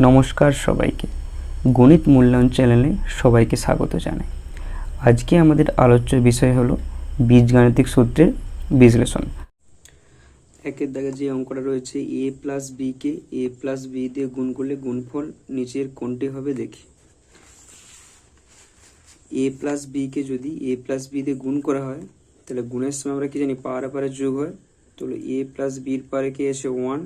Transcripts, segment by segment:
নমস্কার সবাইকে, গণিত মূল্যায়ন চ্যানেলে সবাইকে স্বাগত জানাই। আজকে আমাদের আলোচ্য বিষয় হলো বীজগাণিতিক সূত্রের বিশ্লেষণ। একের দাগে যে অঙ্কটা রয়েছে, এ প্লাস বিকে এ প্লাস বি দিয়ে গুণ করলে গুণফল নিচের কোনটি হবে দেখি। এ প্লাস বিকে যদি এ প্লাস বি দিয়ে গুণ করা হয় তাহলে গুণের সময় আমরা কি জানি, পারে পারে যোগ হয়। তাহলে এ প্লাস বির পারে কি আসে 1।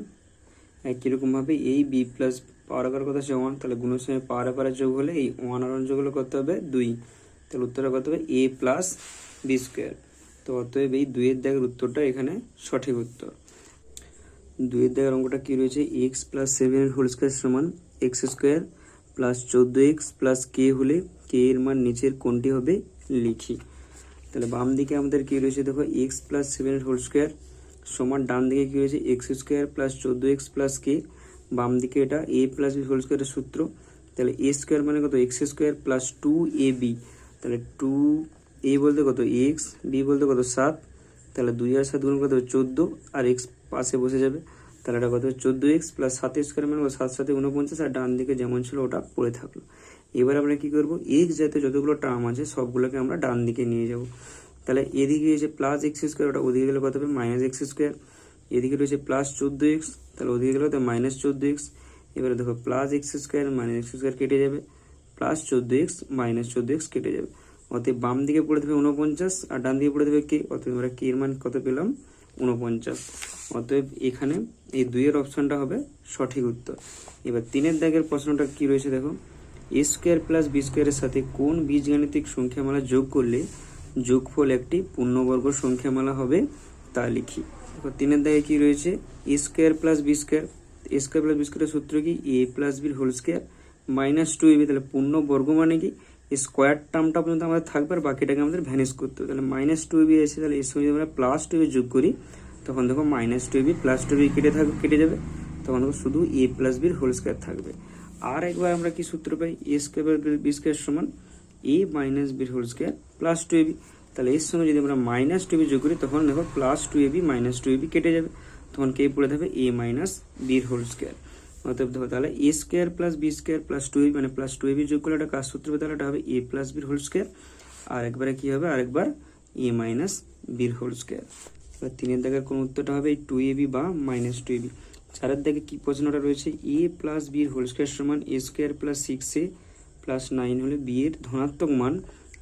একই রকমভাবে এই বি প্লাস পাওয়ার কথা আছে 1, তাহলে গুণের সময় পারে যোগ হলে এই 1 আর 1 যোগ হলে কত হবে 2। তাহলে উত্তরটা কত হবে এ প্লাস বি স্কোয়ার। তো অতএব এই 2-এর দাগের উত্তরটা এখানে সঠিক উত্তর। 2-এর দাগের অঙ্কটা কি রয়েছে, এক্স প্লাস 7 হোল স্কোয়ার সমান x square plus 14x plus k হলে কে এর মান নিচের কোনটি হবে লিখি। তাহলে বাম দিকে আমাদের কি রয়েছে দেখো, এক্স প্লাস 7 হোল স্কোয়ার সমান ডান দিকে কি রয়েছে x square plus 14x plus k, বাম দিকে এটা এ প্লাস বি হোল স্কোয়ারের সূত্র। তাহলে এ স্কোয়ার মানে কত, এক্স স্কোয়ার প্লাস 2ab। তাহলে 2a বলতে কত এক্স, বি বলতে কত 7। তাহলে 2 আর 7 গুণ কত 14, আর এক্স পাশে বসে যাবে। তাহলে এটা কত 14x প্লাস 7 স্কোয়ার মানে 7 7 49, আর ডান দিকে যেমন ছিল ওটা পড়ে থাকলো। এবার আমরা কি করব, এক্স যাতে যতগুলো টার্ম আছে সবগুলোকে আমরা ডান দিকে নিয়ে যাব। তাহলে এদিকে রয়েছে প্লাস এক্স স্কোয়ার, ওটা ওদিকে গেলে কত হবে মাইনাস এক্স স্কোয়ার। এদিকে রয়েছে প্লাস 14x, তাহলে ওদিকে গেলে তো মাইনাস 14x। এবারে দেখো plus x square minus x square কেটে যাবে, প্লাস 14x মাইনাস 14x কেটে যাবে। অতএব বাম দিকে পড়ে দেবে 49 আর ডান দিকে পড়ে দেবে কে। অতএব আমরা কে এর মান কত পেলাম 49। অতএব এখানে এই 2-এর অপশনটা হবে সঠিক উত্তর। এবার 3-এর দাগের প্রশ্নটা কি রয়েছে দেখো, এ স্কোয়ার প্লাস বি স্কোয়ারের সাথে কোন বীজগাণিতিক সংখ্যামালা যোগ করলে যোগফল একটি পূর্ণবর্গ সংখ্যামালা হবে তা লিখি। দেখো 3-এর দাগে কি রয়েছে, এ স্কোয়ার প্লাস বি স্কোয়ার। এ স্কোয়ার প্লাস বি স্কোয়ারের সূত্র কি, এ প্লাস বির হোল স্কোয়ার মাইনাস 2ab। তাহলে পূর্ণবর্গ মানে কি, এই স্কোয়ার টার্মটা পর্যন্ত আমাদের থাকবে আর বাকিটাকে আমাদের ভ্যানিশ করতে হবে। তাহলে মাইনাস 2ab এসে, তাহলে এর সঙ্গে যদি আমরা প্লাস 2ab যোগ করি তখন দেখো মাইনাস 2ab প্লাস 2ab কেটে যাবে, তখন দেখো শুধু এ প্লাস বির হোল স্কোয়ার থাকবে। আর একবার আমরা কি সূত্র পাই, এ স্কোয়ার বি স্কোয়ার সমান এ মাইনাস বির হোল স্কোয়ার প্লাস 2ab। তাহলে এর সঙ্গে যদি আমরা মাইনাস 2ab যোগ করি তখন দেখো প্লাস 2ab মাইনাস 2ab কেটে যাবে, তখন কে পড়ে থাকবে এ মাইনাস বির হোল স্কোয়ার। অতএব দেখো তাহলে a square plus b square plus 2ab মানে প্লাস 2ab যোগ করলে এটা কাজ সূত্র হবে, তাহলে এটা হবে এ প্লাস বির হোল স্কোয়ার। আর একবারে কি হবে, আরেকবার এ মাইনাস বির হোল স্কোয়ার। এবার 3-এর দাগের কোন উত্তরটা হবে এই 2ab বা মাইনাস 2ab। 4-এর দাগে কি প্রশ্নটা রয়েছে, এ প্লাস বির হোল স্কোয়ার সমান এ স্কোয়ার প্লাস 6a প্লাস 9 হলে বি এর ধনাত্মক মান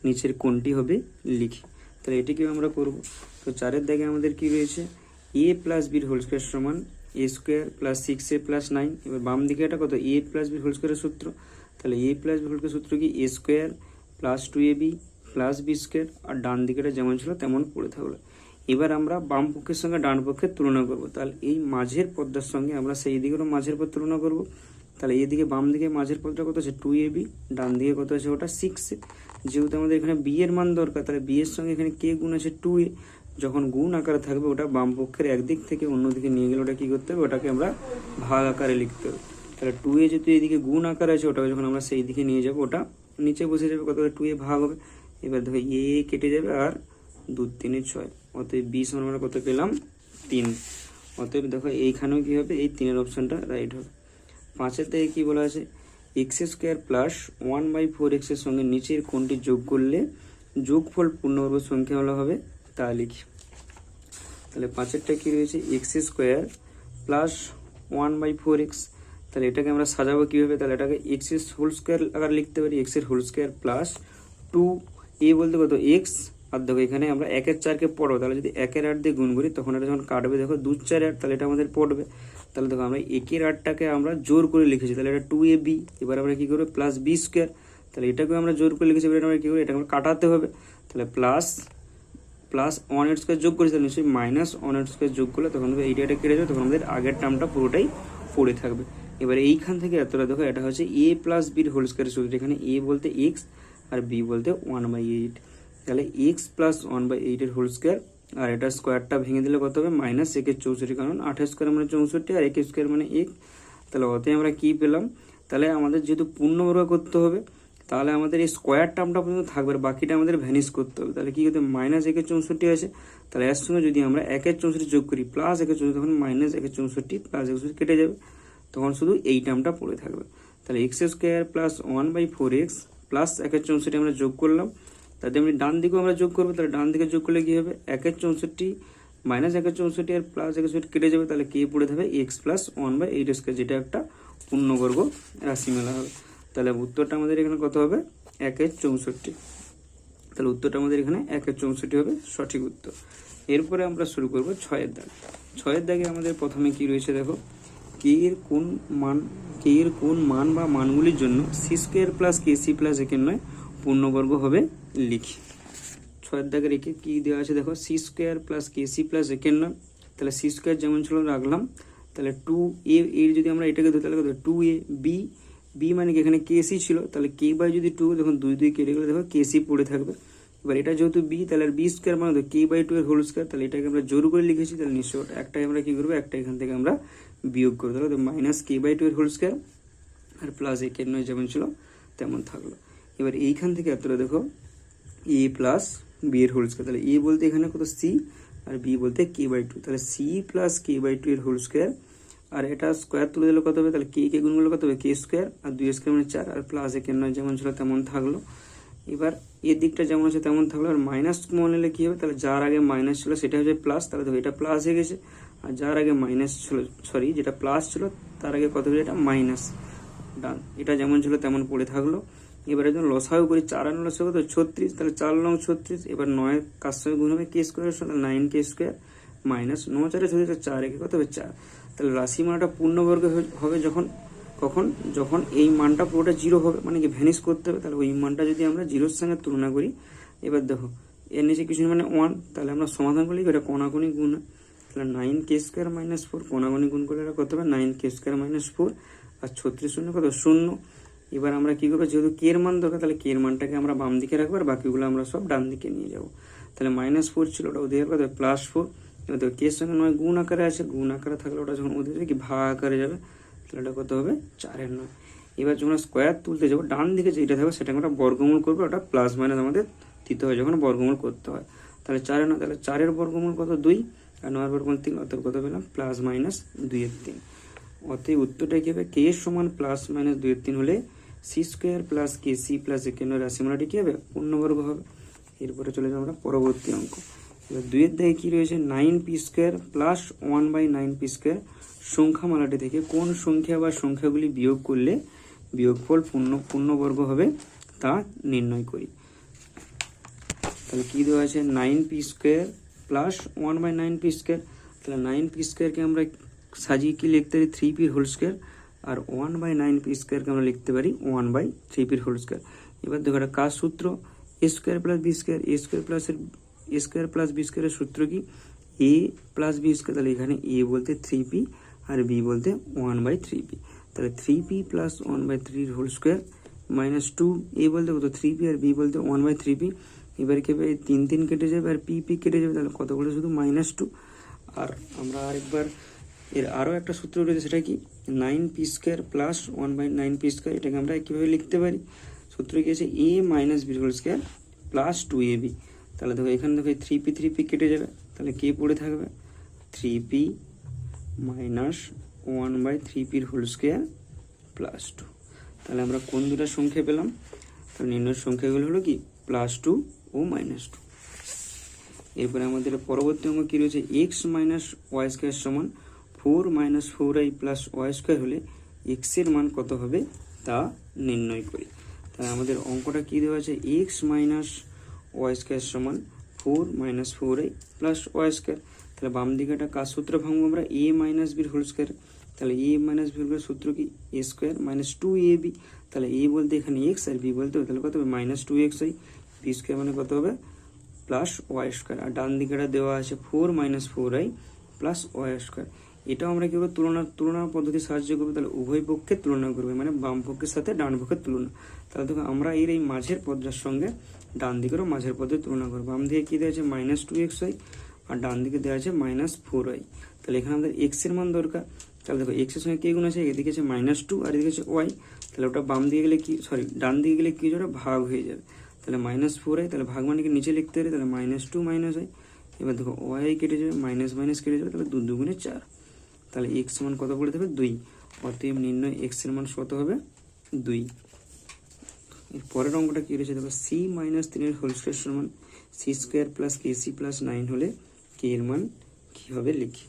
নিচের কোনটি হবে লিখি। তাহলে এটিকে আমরা করব। তো 4-এর দাগে আমাদের কি রয়েছে, এ প্লাস বির হোল স্কোয়ার সমান এ স্কোয়ার প্লাস 6a প্লাস 9। এবার বাম দিকে এটা কত এ প্লাস বির হোল স্কোয়ারের সূত্র। তাহলে এ প্লাস বি হোল স্কোয়ারের সূত্র কি, a square plus 2ab plus b square, আর ডান দিকেটা যেমন ছিল তেমন পড়ে থাকলো। এবার আমরা বাম পক্ষের সঙ্গে ডান পক্ষের তুলনা করব। তাহলে এই মাঝের পদটার সঙ্গে আমরা সেই দিকেরও মাঝের পদ তুলনা করব। তাহলে এদিকে বাম দিকে মাঝের পদটা কত আছে 2ab, ডান দিকে কত আছে ওটা 6a। যেহেতু আমাদের এখানে বি এর মান দরকার, তাহলে বি এর সঙ্গে এখানে কে গুণ আছে 2a। যখন গুণ আকারে থাকবে ওটা বাম পক্ষের একদিক থেকে অন্যদিকে নিয়ে গেলে ওটা কি করতে হবে, ওটাকে আমরা ভাগ আকারে লিখতে হবে। তাহলে 2a যেহেতু এদিকে গুণ আকারে আছে, ওটাকে যখন আমরা সেই দিকে নিয়ে যাব ওটা নিচে বসে যাবে, কত 2a ভাগ হবে। এবার দেখো এ কেটে যাবে আর 2 3 6, অতএব বি সমান আমরা কত পেলাম 3। অতএব দেখো এইখানেও কি হবে, এই 3-এর অপশনটা রাইট হবে। 5-এর থেকে কি বলা আছে, এক্স স্কোয়ার প্লাস 1/4x এর সঙ্গে নিচের কোনটি যোগ করলে যোগফল পূর্ণবর্গ সংখ্যামালা হবে তা লিখি। তাহলে 5-এরটা কি রয়েছে, এক্স স্কোয়ার প্লাস 1/4x। তাহলে এটাকে আমরা সাজাবো কিভাবে, তাহলে এটাকে এক্স এর হোল স্কোয়ার আকারে লিখতে পারি, এক্স এর হোল স্কোয়ার প্লাস 2a বলতে কত এক্স। আর দেখো এখানে আমরা 1-এর 4কে পড়বো, তাহলে যদি 1-এর 8 দিয়ে গুণ করি তখন এটা যখন কাটবে দেখো 2 4 8, তাহলে এটা আমাদের পড়বে। তাহলে দেখো আমরা 1-এর 8টাকে আমরা জোর করে লিখেছি, তাহলে এটা 2ab। এবার আমরা কি করবো প্লাস বি স্কোয়ার, তাহলে এটাকেও আমরা জোর করে লিখেছি, এবার আমরা কি করবো এটা আমরা কাটাতে হবে। তাহলে প্লাস 1-এর স্কোয়ার যোগ করেছি, তাহলে নিশ্চয়ই মাইনাস 1-এর স্কোয়ার যোগ করলে তখন দেখো এইটা কেটে যাবে, তখন আমাদের আগের টার্মটা পুরোটাই পড়ে থাকবে। এবার এইখান থেকে এতটা দেখো এটা হচ্ছে এ প্লাস বির হোল স্কোয়ারের সূত্র। এখানে এ বলতে এক্স আর বি বলতে 1/8। তাহলে এক্স প্লাস 1/8 এর হোল স্কোয়ার, আর এটা স্কোয়ারটা ভেঙে দিলে কত হবে মাইনাস 1-এর 64, কারণ 8 স্কোয়ার মানে 64 আর 1 স্কোয়ার মানে 1। তাহলে অতএব আমরা কি পেলাম, তাহলে আমাদের যেহেতু পূর্ণবর্গ করতে হবে তাহলে আমাদের এই স্কোয়ার টার্মটা পর্যন্ত থাকবে, বাকিটা আমাদের ভ্যানিশ করতে হবে। তাহলে কি করতে মাইনাস 1-এর 64 আছে, তাহলে এর সঙ্গে যদি আমরা 1-এর 64 যোগ করি প্লাস 1-এর 64, তখন মাইনাস 1-এর 64 প্লাস 1-এর 64 কেটে যাবে, তখন শুধু এই টার্মটা পড়ে থাকবে। তাহলে x square plus 1/4x plus 1/64 আমরা যোগ করলাম, তাতে আমি ডান দিকেও আমরা যোগ করবো। তাহলে ডান দিকে যোগ করলে কী হবে, 1/64 মাইনাস 1/64 আর প্লাস 1/64 কেটে যাবে, তাহলে কে পড়ে থাকবে এক্স প্লাস 1/8 যেটা একটা পূর্ণবর্গ রাশিমালা হবে। তাহলে উত্তরটা আমাদের এখানে কত হবে, 1/64। তাহলে উত্তরটা আমাদের এখানে 1/64 হবে সঠিক উত্তর। এরপরে আমরা শুরু করব 6-এর দাগ। 6-এর দাগে আমাদের প্রথমে কি রয়েছে দেখো, কে এর কোন মান বা মানগুলির জন্য C square plus K C plus একের নয় পূর্ণবর্গ হবে লিখি। 6-এর দাগে রেখে কি দেওয়া আছে দেখো, C square plus K C plus একের নয়। তাহলে সি স্কোয়ার যেমন ছিল রাখলাম, তাহলে 2a এর যদি আমরা এটাকে ধরি তাহলে কত 2a, বি মানে কি এখানে কে সি ছিল, তাহলে কে বাই যদি 2 দেখুন 2 কেটে গেলে দেখো কে সি পড়ে থাকবে। এবার এটা যেহেতু বি, তাহলে বি স্কোয়ার মানে কে বাই 2 এর হোল স্কোয়ার, তাহলে এটাকে আমরা জোর করে লিখেছি, তাহলে নিশ্চয় একটাই আমরা কি করবো, একটা এখান থেকে আমরা বিয়োগ করবো। তাহলে মাইনাস কে বাই 2 এর হোল স্কোয়ার আর প্লাস একের নয় যেমন ছিল তেমন থাকলো। এবার এইখান থেকে এতটা দেখো এ প্লাস বি এর হোল স্কোয়ার, তাহলে এ বলতে এখানে কত সি আর বি বলতে কে বাই 2, তাহলে সি প্লাস কে বাই 2 এর হোল স্কোয়ার, আর এটা স্কোয়ার তুলে দিলে কত হবে, তাহলে কে গুণ করলে কত হবে কে স্কোয়ার আর 2 স্কোয়ার মানে 4 আর প্লাস একের নয় যেমন ছিল তেমন থাকলো। এবার এর দিকটা যেমন আছে তেমন থাকলো, আর মাইনাস কমন নিলে কি হবে, তাহলে যার আগে মাইনাস ছিল সেটা হচ্ছে প্লাস, তাহলে দেখো এটা প্লাস হয়ে গেছে, আর যার আগে মাইনাস ছিল যেটা প্লাস ছিল তার আগে কত হলো এটা মাইনাস, ডান এটা যেমন ছিল তেমন পড়ে থাকলো। এবার একদম লসাগু করি, 4 আর লসাগু কত 36, তাহলে 4 লং 36, এবার 9 কার সঙ্গে গুণ হবে কে স্কোয়ারের সঙ্গে 9 স্কোয়ার মাইনাস 9 4 36 4 একে কত হবে 4। তাহলে রাশি মানটা পূর্ণবর্গ হবে যখন এই মানটা পুরোটা জিরো হবে, মানে কি ভ্যানিশ করতে হবে, তাহলে ওই মানটা যদি আমরা জিরোর সঙ্গে তুলনা করি, এবার দেখো এর নিচে কিছু মানে 1, তাহলে আমরা সমাধান করলে এটা কোনাকুনি গুণ, তাহলে 9 কে স্কোয়ার মাইনাস 4 কোনাকুনি গুণ করলে এটা কত হবে 9 কে স্কোয়ার মাইনাস 4 আর 36 শূন্য কত 0। এবার আমরা কি করবো, যেহেতু কে এর মান দরকার, তাহলে কে এর মানটাকে আমরা বাম দিকে রাখবো আর বাকিগুলো আমরা সব ডান দিকে নিয়ে যাবো। তাহলে -4 ছিল, ওটা ওদের কত +4, এবার দেখো কে এর সঙ্গে 9 গুণ আকারে আছে, গুণ আকারে থাকলে ওটা যখন ওদের কি ভাগ আকারে যাবে, তাহলে এটা কত হবে 4 9। এবার যখন স্কোয়ার তুলতে যাবো ডান দিকে যেটা থাকবে সেটাকে আমরা বর্গমূল করবো, ওটা প্লাস মাইনাস আমাদের দিতে হয় যখন বর্গমূল করতে হয়। তাহলে 4 9, তাহলে 4 বর্গমূল কত 2 আর 9 বর্গমূল 3, অতএব কত পেলাম প্লাস মাইনাস 2/3। অতএব উত্তরটা কি হবে, কে এর সমান প্লাস মাইনাস 2/3 হলে C square plus K C plus একের নয় রাশিমালাটি কি হবে পূর্ণবর্গ হবে। এরপরে চলে যাবো আমরা পরবর্তী অঙ্ক। এবার 2-এর দাগে কি রয়েছে, 9p square plus 1/9p square সংখ্যামালাটি থেকে কোন সংখ্যা বা সংখ্যাগুলি বিয়োগ করলে বিয়োগফল পূর্ণবর্গ হবে তা নির্ণয় করি। তাহলে কি দেওয়া আছে, 9p square plus 1/9p square, তাহলে 9p স্কোয়ারকে আমরা সাজিয়ে কি লিখতে পারি 3p হোল স্কোয়ার, আর 1/9p স্কোয়ারকে আমরা লিখতে পারি 1/3p হোল স্কোয়ার। এবার দেখো এটা কার সূত্র, এ স্কোয়ার প্লাস বি স্কোয়ার, এ স্কোয়ার প্লাস বি স্কোয়ারের সূত্র কি এ প্লাস বি স্কোয়ার, তাহলে এখানে এ বলতে 3p আর বি বলতে 1/3p, তাহলে 3p plus 1/3 whole square minus 2, এ বলতে কত 3p আর বি বলতে 1/3p। এবার কি হবে 3 3 কেটে যাবে আর পি কেটে যাবে, তাহলে কত করে শুধু -2। আর আমরা আরেকবার এর আরও একটা সূত্র রয়েছে, সেটা কি 9p square plus 1/9p square, এটাকে আমরা কীভাবে লিখতে পারি, সূত্র কি আছে a minus B whole square plus 2ab। তাহলে দেখো এখানে দেখো 3p কেটে যাবে, তাহলে কে পড়ে থাকবে 3p minus 1/3p whole square plus 2। তাহলে আমরা কোন দুটা সংখ্যা পেলাম, তাহলে নির্ণয় সংখ্যাগুলো হলো কি +2 ও -2। এরপরে আমাদের পরবর্তী অঙ্ক কি রয়েছে, x মাইনাস ওয়াই স্কোয়ার সমান 4 - 4i প্লাস ওয়াই স্কোয়ার হলে x এর মান কত হবে তা নির্ণয় করি। তাহলে আমাদের অঙ্কটা কি দেওয়া আছে, x মাইনাস ওয়াই স্কোয়ার সমান 4 - 4i প্লাস ওয়াই স্কোয়ার, তাহলে বাম দিকে একটা কার সূত্র ভাঙবো আমরা a মাইনাস বির হোল স্কোয়ার, তাহলে a মাইনাস বি হোল সূত্র কি a স্কোয়ার মাইনাস 2ab, তাহলে a বলতে এখানে x আর b বলতে তাহলে কত হবে -2xi, বি স্কোয়ার মানে কত হবে প্লাস ওয়াই স্কোয়ার, আর ডান দিকেটা দেওয়া আছে 4 - 4i প্লাস ওয়াই স্কোয়ার। এটাও আমরা কি করবো তুলনা পদ্ধতি সাহায্য করবো, তাহলে উভয় পক্ষের তুলনা করবে, মানে বাম পক্ষের সাথে ডান পক্ষের তুলনা। তাহলে দেখো আমরা এই মাঝের পদের সঙ্গে ডান দিকেরও মাঝের পদের তুলনা করবো। বাম দিকে কি দেওয়া আছে -2xi আর ডান দিকে দেওয়া আছে -4i, তাহলে এখানে আমাদের x এর মান দরকার। তাহলে দেখো x এর সঙ্গে কে গুণ আছে, এদিকে আছে -2 আর এদিকে আছে y, তাহলে ওটা বাম দিকে গেলে কি ডান দিকে গেলে কি যাবে ভাগ হয়ে যাবে, তাহলে -4i, তাহলে ভাগ মানে কি নিচে লিখতে পারি, তাহলে -2 - i। এবার দেখো y কেটে যাবে মাইনাস কেটে যাবে, তাহলে 2 2 গুণে 4, তাহলে x সমান কত পড়ে থাকবে 2, অতএব নির্ণয় এক্স এর মান কত হবে 2। এর পরের অঙ্কটা কি রয়েছে দেখো, সি মাইনাস 3 এর হোল স্কয়ার সমান C square plus kc plus 9 হলে কে এর মান কি হবে লিখি।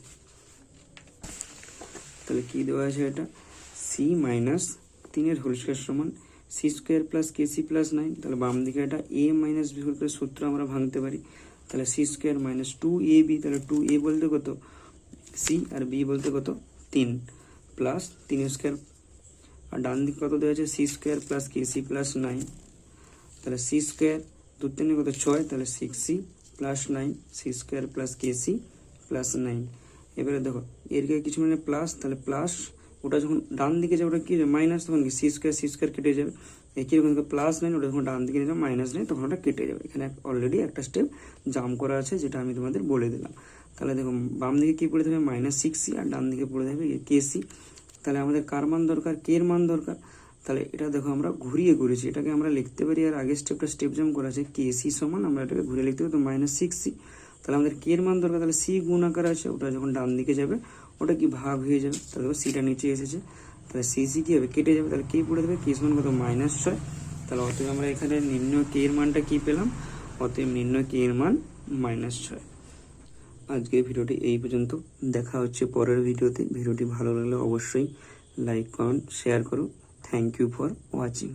তাহলে কি দেওয়া আছে, এটা সি মাইনাস 3 এর হোল স্কয়ার সমান C square plus kc plus 9। তাহলে বাম দিকে এটা এ মাইনাস বি হোল করে সূত্র আমরা ভাঙতে পারি। তাহলে সি স্কয়ার মাইনাস 2ab, তাহলে 2a বলতে কত সি আর বি বলতে কত 3 প্লাস 3 স্কয়ার, আর ডান দিকে কত দেওয়া আছে C square plus kc plus 9। তাহলে সি স্কয়ার 2 3 কত 6, তাহলে 6c plus 9 c square plus kc plus 9। এবারে দেখো এর গায়ে কিছু মানে প্লাস, তাহলে প্লাস ওটা যখন ডান দিকে যাবে ওটা কি মাইনাস, তখন কি সি স্কয়ার কেটে যাবে। একই রকম প্লাস 9 ওটা যখন ডান দিকে নিলে মাইনাস 9 তখন ওটা কেটে যাবে। এখানে অলরেডি একটা স্টেপ জাম্প করা আছে যেটা আমি তোমাদের বলে দিলাম। তাহলে দেখো বাম দিকে কি পড়ে থাকবে -6c আর ডান দিকে পড়ে থাকবে কেসি। তাহলে আমাদের কার মান দরকার, কে এর মান দরকার। তাহলে এটা দেখো আমরা ঘুরিয়ে করেছি, এটাকে আমরা লিখতে পারি আর আগের স্টেপটা স্টেপ জাম্প করা আছে কেসি সমান আমরা এটাকে ঘুরে লিখতে পারি তো -6c। তাহলে আমাদের কে এর মান দরকার, তাহলে সি গুণ আকার আছে ওটা যখন ডান দিকে যাবে ওটা কি ভাগ হয়ে যাবে। তাহলে দেখো সিটা নিচে এসেছে, তাহলে সি কি হবে কেটে যাবে। তাহলে কে পড়ে দেবে কে সমান কত -6। তাহলে অতএব আমরা এখানে নির্ণয় কে এর মানটা কি পেলাম, অতএব নির্ণয় কে এর মান -6। আজকের ভিডিওটি এই পর্যন্ত, দেখা হচ্ছে পরের ভিডিওতে। ভিডিওটি ভালো লাগলে অবশ্যই লাইক কমেন্ট শেয়ার করো। Thank you for watching.